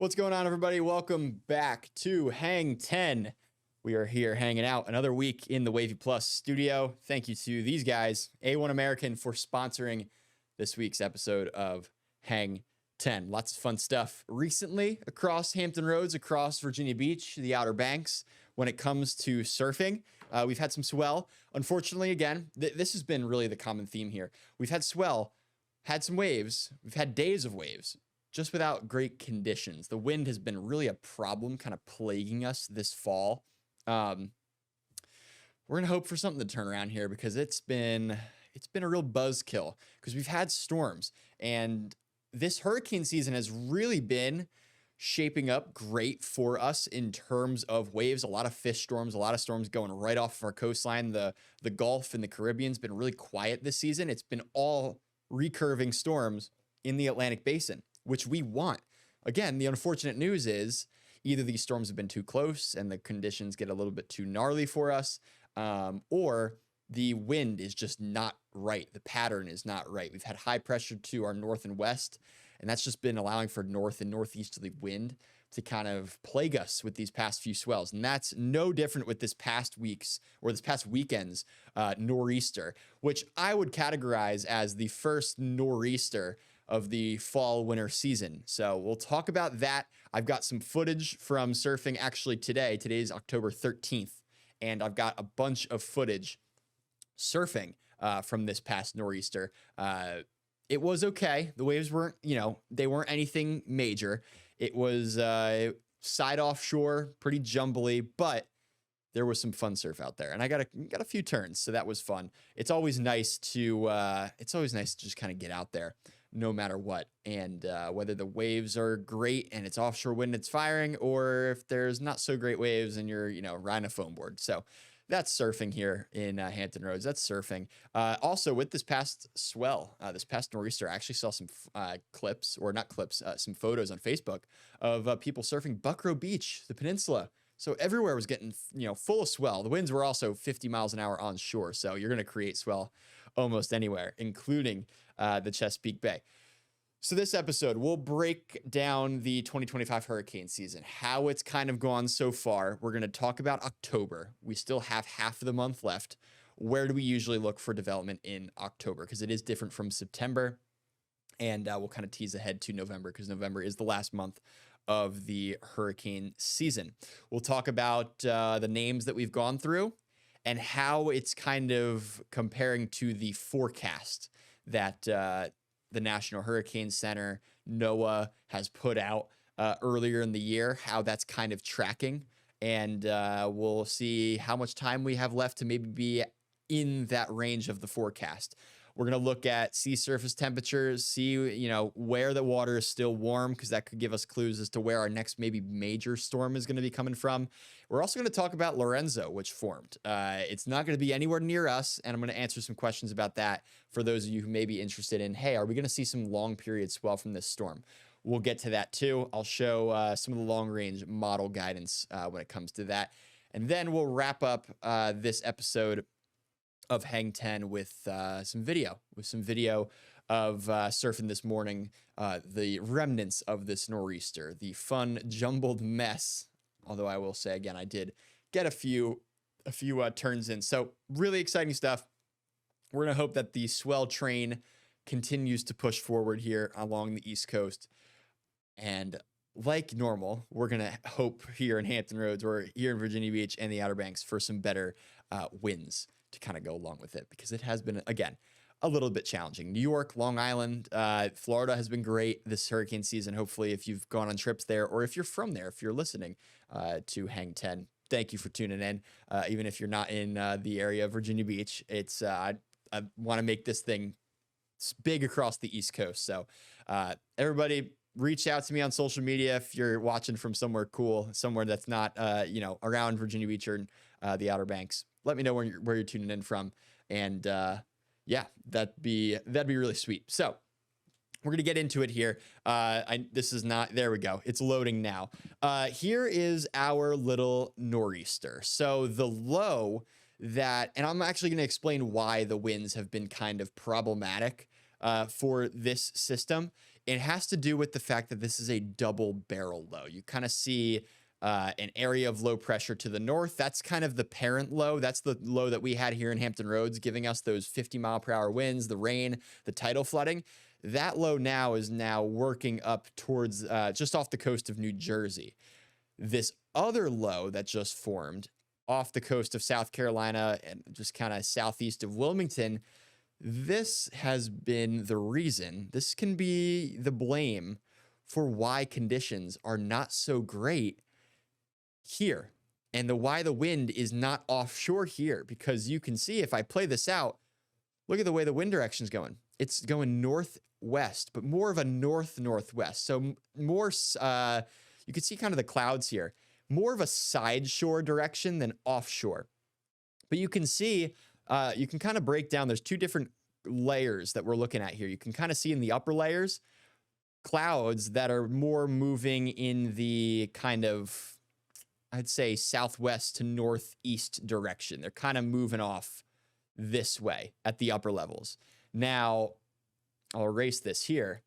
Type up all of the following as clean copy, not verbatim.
What's going on, everybody? Welcome back to Hang 10. We are here hanging out another week in the Wavy Plus studio. Thank you to these guys, A1 American, for sponsoring this week's episode of Hang 10. Lots of fun stuff recently across Hampton Roads, across Virginia Beach, the Outer Banks. When it comes to surfing, we've had some swell. Unfortunately, again, this has been really the common theme here. We've had swell, had some waves, we've had days of waves, just without great conditions. The wind has been really a problem, kind of plaguing us this fall. We're gonna hope for something to turn around here because it's been a real buzzkill because we've had storms, and this hurricane season has really been shaping up great for us in terms of waves. A lot of fish storms, a lot of storms going right off of our coastline. The Gulf and the Caribbean's been really quiet this season. It's been all recurving storms in the Atlantic Basin, which we want. Again, the unfortunate news is either these storms have been too close and the conditions get a little bit too gnarly for us, or the wind is just not right. The pattern is not right. We've had high pressure to our north and west, and that's just been allowing for north and northeasterly wind to kind of plague us with these past few swells. And that's no different with this past weekend's nor'easter, which I would categorize as the first nor'easter of the fall winter season. So we'll talk about that. I've got some footage from surfing actually today. Today's October 13th, and I've got a bunch of footage surfing from this past nor'easter. It was okay. The waves weren't, they weren't anything major. It was side offshore, pretty jumbly, but there was some fun surf out there, and I got a few turns, so that was fun. It's always nice to just kind of get out there, no matter what, and whether the waves are great and it's offshore wind it's firing, or if there's not so great waves and you're riding a foam board. So that's surfing here in Hampton Roads. That's surfing. Also, with this past swell, this past nor'easter, I actually saw some some photos on Facebook of people surfing Buckrow Beach, the peninsula. So everywhere was getting, full of swell. The winds were also 50 miles an hour on shore. So you're going to create swell almost anywhere, including the Chesapeake Bay. So this episode, we'll break down the 2025 hurricane season, how it's kind of gone so far. We're going to talk about October. We still have half of the month left. Where do we usually look for development in October? Because it is different from September. And we'll kind of tease ahead to November because November is the last month of the hurricane season. We'll talk about the names that we've gone through and how it's kind of comparing to the forecast that the National Hurricane Center, NOAA, has put out earlier in the year, how that's kind of tracking. And we'll see how much time we have left to maybe be in that range of the forecast. We're going to look at sea surface temperatures, see, where the water is still warm, because that could give us clues as to where our next maybe major storm is going to be coming from. We're also going to talk about Lorenzo, which formed. It's not going to be anywhere near us, and I'm going to answer some questions about that for those of you who may be interested in, hey, are we going to see some long period swell from this storm? We'll get to that too. I'll show some of the long range model guidance when it comes to that. And then we'll wrap up this episode of Hang 10 with some video of surfing this morning, the remnants of this nor'easter, the fun jumbled mess. Although I will say again, I did get a few turns in. So really exciting stuff. We're gonna hope that the swell train continues to push forward here along the East Coast, and like normal, we're gonna hope here in Hampton Roads or here in Virginia Beach and the Outer Banks for some better winds to kind of go along with it, because it has been, again, a little bit challenging. New York, Long Island, Florida has been great this hurricane season. Hopefully, if you've gone on trips there, or if you're from there, if you're listening to Hang 10, thank you for tuning in. Even if you're not in the area of Virginia Beach, it's I want to make this thing big across the East Coast. So everybody, reach out to me on social media if you're watching from somewhere cool, somewhere that's not around Virginia Beach or the Outer Banks. Let me know where you're tuning in from, and yeah, that'd be really sweet. So we're gonna get into it here. This is not, there we go. It's loading now. Here is our little nor'easter. So the low that, and I'm actually gonna explain why the winds have been kind of problematic for this system. It has to do with the fact that this is a double barrel low. You kind of see an area of low pressure to the north. That's kind of the parent low. That's the low that we had here in Hampton Roads, giving us those 50-mile-per-hour winds, the rain, the tidal flooding. That low now is working up towards just off the coast of New Jersey. This other low that just formed off the coast of South Carolina and just kind of southeast of Wilmington, this has been the reason, this can be the blame for why conditions are not so great here and why the wind is not offshore here. Because you can see, if I play this out, look at the way the wind direction is going. It's going northwest, but more of a north-northwest. So more, you can see kind of the clouds here, more of a side shore direction than offshore. But you can see, you can kind of break down, there's two different layers that we're looking at here. You can kind of see in the upper layers, clouds that are more moving in the kind of, I'd say, southwest to northeast direction. They're kind of moving off this way at the upper levels. Now, I'll erase this here.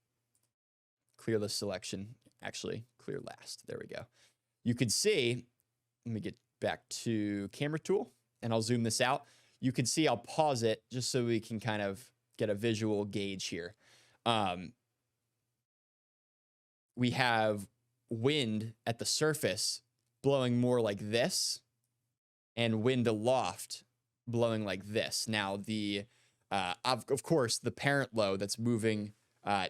Clear the selection. Actually, clear last. There we go. You can see, let me get back to camera tool and I'll zoom this out. You can see, I'll pause it just so we can kind of get a visual gauge here. We have wind at the surface blowing more like this and wind aloft blowing like this. Now, of course, the parent low that's moving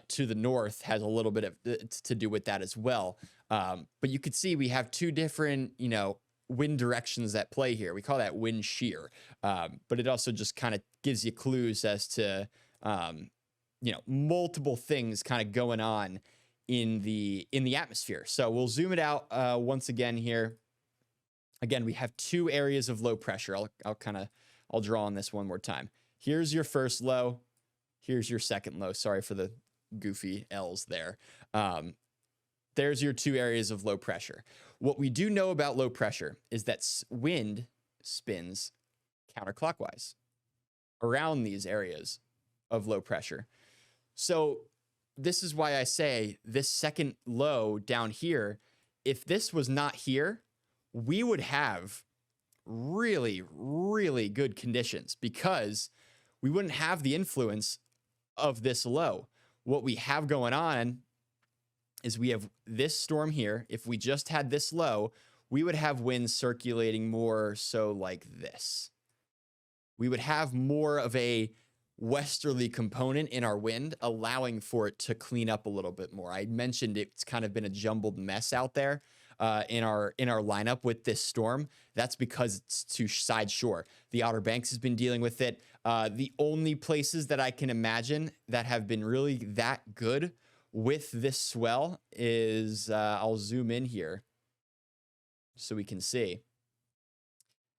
to the north has a little bit of to do with that as well. But you could see we have two different, wind directions at play here. We call that wind shear. But it also just kind of gives you clues as to, multiple things kind of going on in the atmosphere. So we'll zoom it out once again here. Again, we have two areas of low pressure. I'll draw on this one more time. Here's your first low. Here's your second low. Sorry for the goofy L's there. There's your two areas of low pressure. What we do know about low pressure is that wind spins counterclockwise around these areas of low pressure. So this is why I say this second low down here, if this was not here, we would have really, really good conditions because we wouldn't have the influence of this low. What we have going on is we have this storm here. If we just had this low, we would have winds circulating more so like this. We would have more of a westerly component in our wind, allowing for it to clean up a little bit more. I mentioned it's kind of been a jumbled mess out there in our lineup with this storm. That's because it's to side shore. The Outer Banks has been dealing with it. The only places that I can imagine that have been really that good with this swell is, I'll zoom in here so we can see,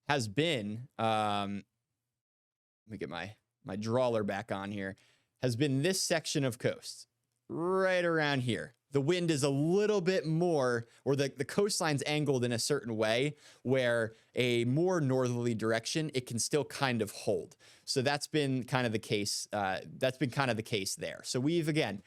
has been, let me get my drawler back on here, has been this section of coast right around here. The wind is a little bit more, or the coastline's angled in a certain way where a more northerly direction, it can still kind of hold. So that's been kind of the case. There. So we've, again,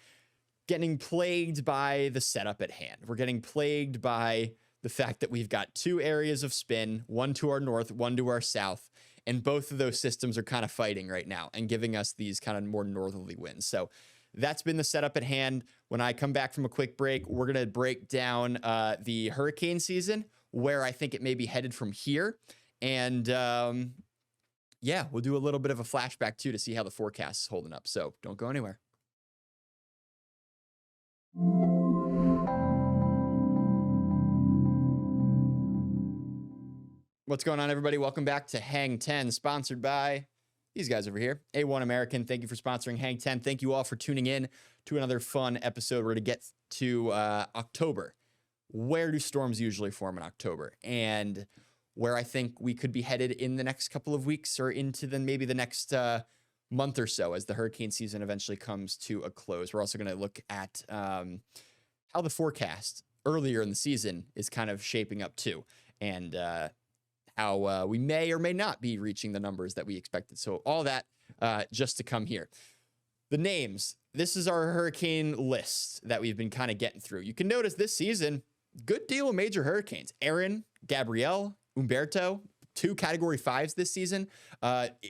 getting plagued by the setup at hand. We're getting plagued by the fact that we've got two areas of spin, one to our north, one to our south. And both of those systems are kind of fighting right now and giving us these kind of more northerly winds. So that's been the setup at hand. When I come back from a quick break, we're going to break down the hurricane season, where I think it may be headed from here. And yeah, we'll do a little bit of a flashback too to see how the forecast is holding up. So don't go anywhere. What's going on, everybody? Welcome back to Hang 10, sponsored by these guys over here, A1 American. Thank you for sponsoring Hang 10. Thank you all for tuning in to another fun episode. We're going to get to October. Where do storms usually form in October? And where I think we could be headed in the next couple of weeks or into maybe the next month or so as the hurricane season eventually comes to a close. We're also going to look at how the forecast earlier in the season is kind of shaping up too. And how we may or may not be reaching the numbers that we expected. So all that just to come here. The names. This is our hurricane list that we've been kind of getting through. You can notice this season, good deal of major hurricanes. Aaron, Gabrielle, Umberto, 2 category 5s this season.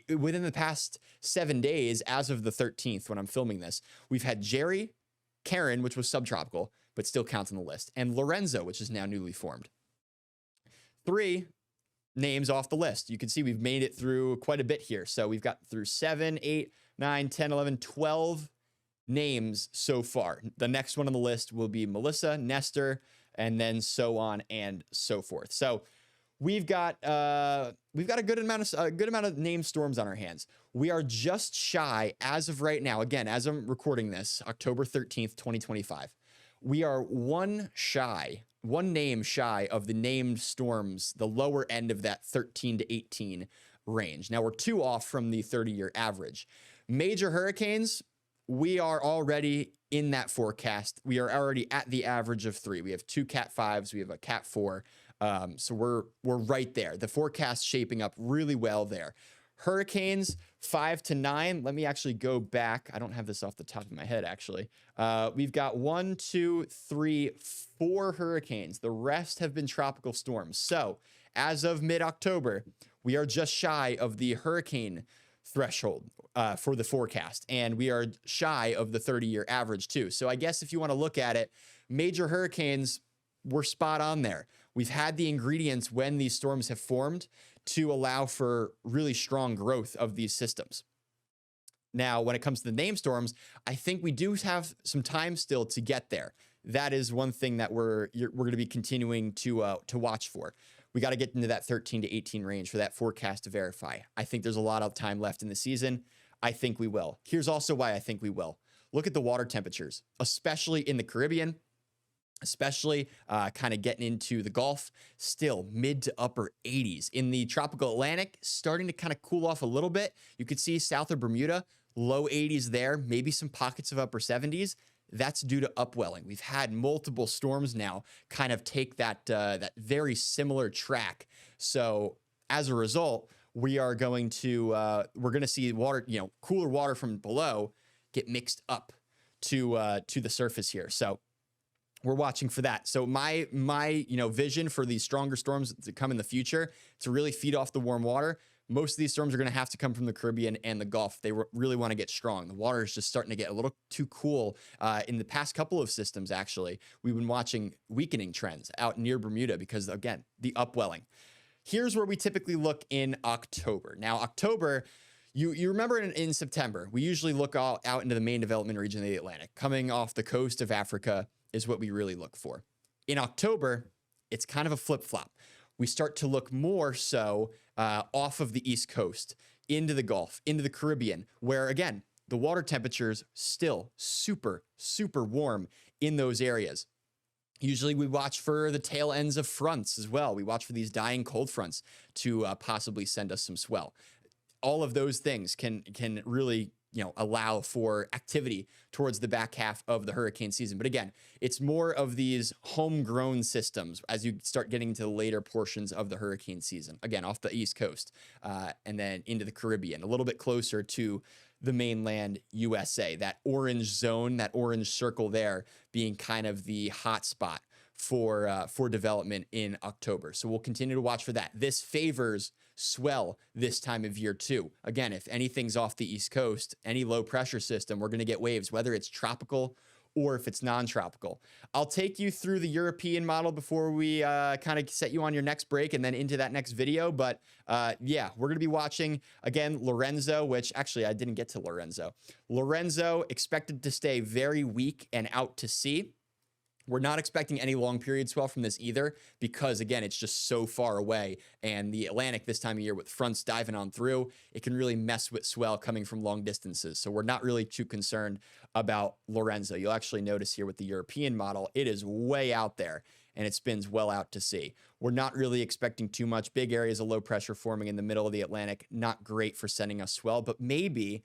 Within the past 7 days, as of the 13th, when I'm filming this, we've had Jerry, Karen, which was subtropical, but still counts on the list, and Lorenzo, which is now newly formed. 3 names off the list. You can see we've made it through quite a bit here. So we've got through 7, 8, 9, 10, 11, 12 names so far. The next one on the list will be Melissa, Nestor, and then so on and so forth. So we've got a good amount of name storms on our hands. We are just shy as of right now. Again, as I'm recording this, October 13th, 2025. We are one name shy of the named storms, the lower end of that 13 to 18 range. Now we're 2 off from the 30-year average. Major hurricanes, we are already in that forecast. We are already at the average of 3. We have 2 Cat 5s. We have a Cat 4. So we're right there. The forecast shaping up really well there. Hurricanes 5 to 9. Let me actually go back. I don't have this off the top of my head, actually. We've got 1, 2, 3, 4 hurricanes. The rest have been tropical storms. So as of mid-October, we are just shy of the hurricane threshold for the forecast, and we are shy of the 30-year average too. So I guess if you want to look at it, major hurricanes, we're spot on there. We've had the ingredients when these storms have formed to allow for really strong growth of these systems. Now, when it comes to the name storms, I think we do have some time still to get there. That is one thing that we're going to be continuing to watch for. We got to get into that 13 to 18 range for that forecast to verify. I think there's a lot of time left in the season. I think we will. Here's also why I think we will. Look at the water temperatures, especially in the Caribbean, especially kind of getting into the Gulf, still mid to upper 80s. In the tropical Atlantic, starting to kind of cool off a little bit. You could see south of Bermuda, low 80s there, maybe some pockets of upper 70s. That's due to upwelling. We've had multiple storms now kind of take that very similar track. So as a result, we're going to see water, cooler water from below get mixed up to the surface here. So we're watching for that. So my vision for these stronger storms to come in the future to really feed off the warm water. Most of these storms are going to have to come from the Caribbean and the Gulf. They really want to get strong. The water is just starting to get a little too cool. In the past couple of systems, actually, we've been watching weakening trends out near Bermuda because, again, the upwelling. Here's where we typically look in October. Now, October, you remember in September, we usually look out into the main development region of the Atlantic. Coming off the coast of Africa is what we really look for. In October, it's kind of a flip-flop. We start to look more so off of the East Coast, into the Gulf, into the Caribbean, where, again, the water temperatures still super, super warm in those areas. Usually we watch for the tail ends of fronts as well. We watch for these dying cold fronts to possibly send us some swell. All of those things can really allow for activity towards the back half of the hurricane season. But again, it's more of these homegrown systems as you start getting into the later portions of the hurricane season. Again, off the East Coast and then into the Caribbean, a little bit closer to the mainland USA. That orange zone, that orange circle there being kind of the hot spot for development in October. So we'll continue to watch for that. This favors swell this time of year too. Again, if anything's off the East Coast, any low pressure system, we're going to get waves, whether it's tropical or if it's non-tropical. I'll take you through the European model before we kind of set you on your next break and then into that next video. But yeah, we're going to be watching, again, Lorenzo, which actually I didn't get to Lorenzo. Lorenzo expected to stay very weak and out to sea. We're not expecting any long period swell from this either because, again, it's just so far away. And the Atlantic this time of year with fronts diving on through, it can really mess with swell coming from long distances. So we're not really too concerned about Lorenzo. You'll actually notice here with the European model, it is way out there and it spins well out to sea. We're not really expecting too much. Big areas of low pressure forming in the middle of the Atlantic, not great for sending us swell, but maybe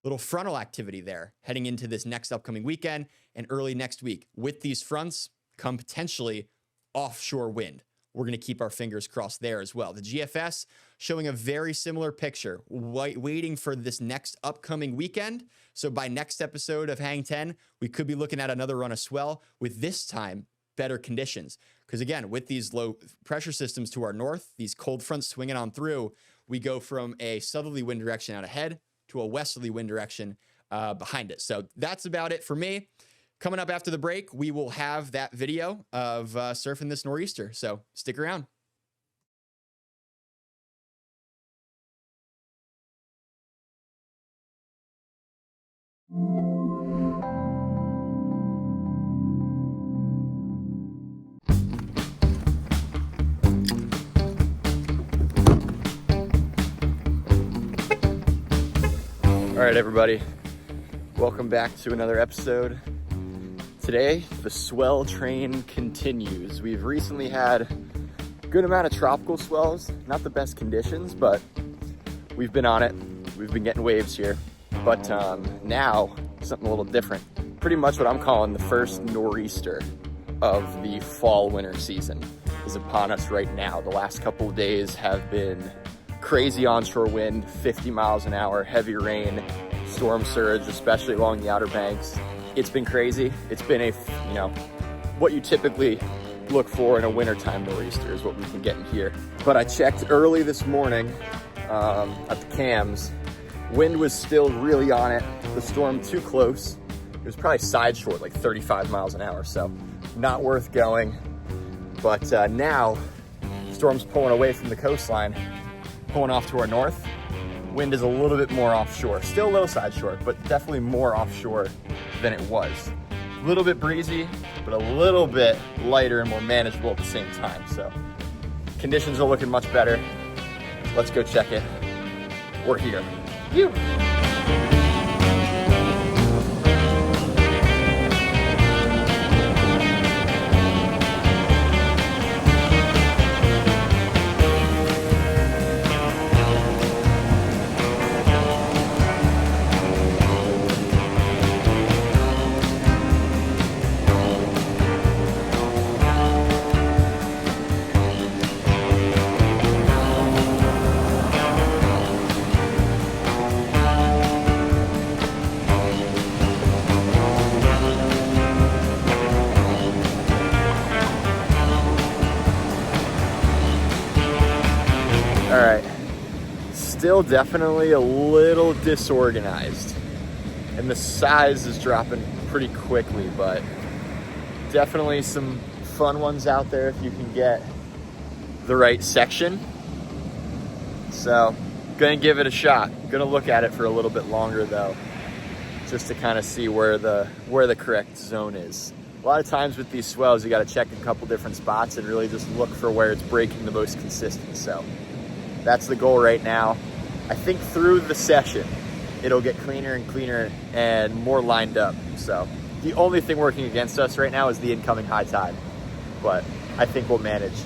little frontal activity there heading into this next upcoming weekend and early next week. With these fronts come potentially offshore wind. We're going to keep our fingers crossed there as well. The GFS showing a very similar picture, waiting for this next upcoming weekend. So by next episode of Hang 10, we could be looking at another run of swell with this time better conditions. Because again, with these low pressure systems to our north, these cold fronts swinging on through, we go from a southerly wind direction out ahead to a westerly wind direction behind it. So that's about it for me. Coming up after the break, we will have that video of surfing this nor'easter. So stick around. All right, everybody, welcome back to another episode. Today, the swell train continues. We've recently had a good amount of tropical swells, not the best conditions, but we've been on it. We've been getting waves here, but now something a little different. Pretty much what I'm calling the first nor'easter of the fall winter season is upon us right now. The last couple of days have been crazy onshore wind, 50 miles an hour, heavy rain, storm surge, especially along the Outer Banks. It's been crazy. It's been what you typically look for in a wintertime nor'easter is what we've been getting here. But I checked early this morning at the cams. Wind was still really on it. The storm too close. It was probably side short, like 35 miles an hour. So not worth going. But now storm's pulling away from the coastline, pulling off to our north. Wind is a little bit more offshore, still low side shore, but definitely more offshore than it was. A little bit breezy, but a little bit lighter and more manageable at the same time. So conditions are looking much better. Let's go check it. We're here. Phew. All right, still definitely a little disorganized, and the size is dropping pretty quickly, but definitely some fun ones out there if you can get the right section. So gonna give it a shot. Gonna look at it for a little bit longer though, just to kind of see where the correct zone is. A lot of times with these swells, you got to check a couple different spots and really just look for where it's breaking the most consistent. So that's the goal right now. I think through the session, it'll get cleaner and cleaner and more lined up. So the only thing working against us right now is the incoming high tide, but I think we'll manage.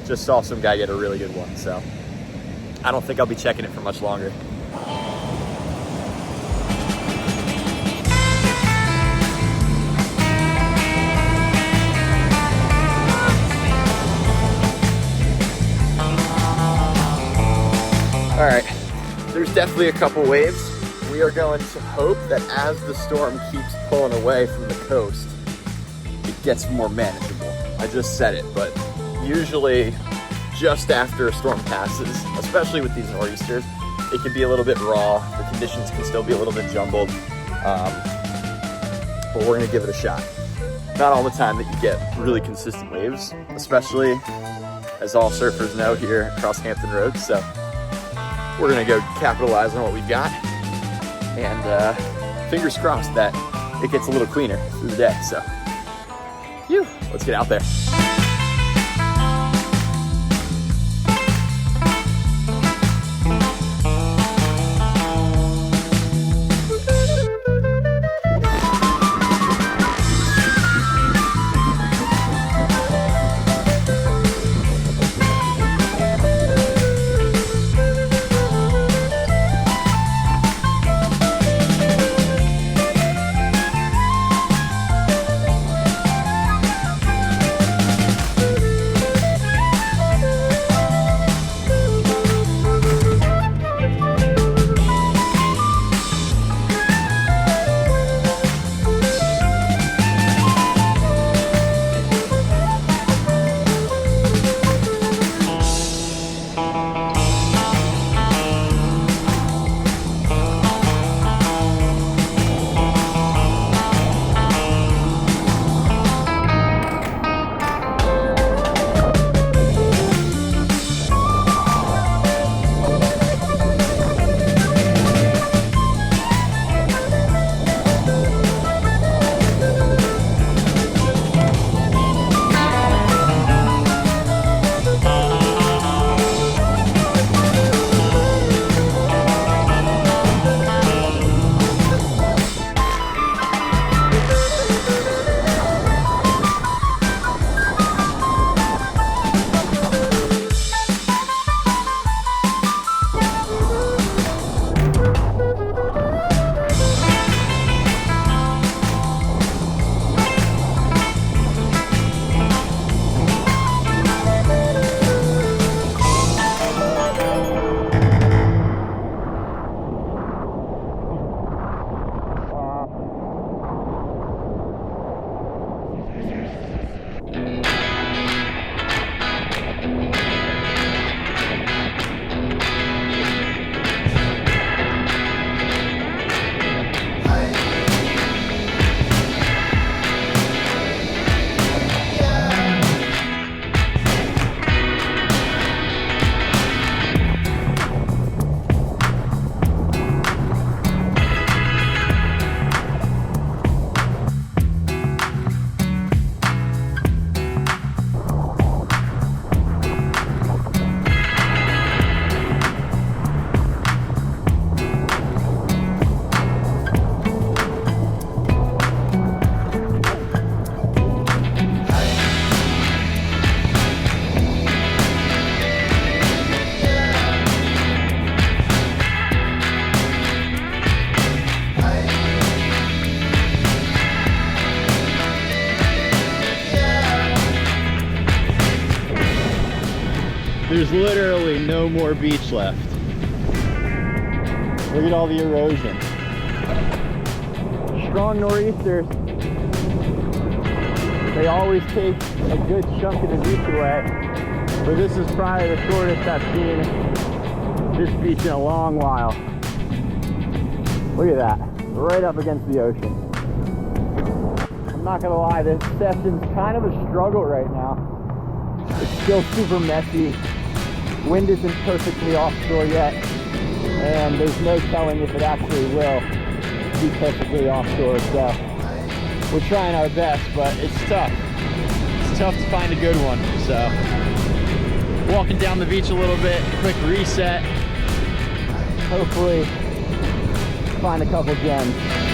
Just saw some guy get a really good one, so I don't think I'll be checking it for much longer. All right, there's definitely a couple waves. We are going to hope that as the storm keeps pulling away from the coast, it gets more manageable. I just said it, but usually just after a storm passes, especially with these nor'easters, it can be a little bit raw. The conditions can still be a little bit jumbled, but we're gonna give it a shot. Not all the time that you get really consistent waves, especially as all surfers know here across Hampton Roads. So we're gonna go capitalize on what we've got, and fingers crossed that it gets a little cleaner through the day. So, phew, let's get out there. literally no more beach left. Look at all the erosion. Strong nor'easters, they always take a good chunk of the beach away, but this is probably the shortest I've seen this beach in a long while. Look at that, right up against the ocean. I'm not gonna lie, this session's kind of a struggle right now. It's still super messy. Wind isn't perfectly offshore yet, and there's no telling if it actually will be perfectly offshore, so we're trying our best, but it's tough. It's tough to find a good one, so walking down the beach a little bit, quick reset, hopefully find a couple gems.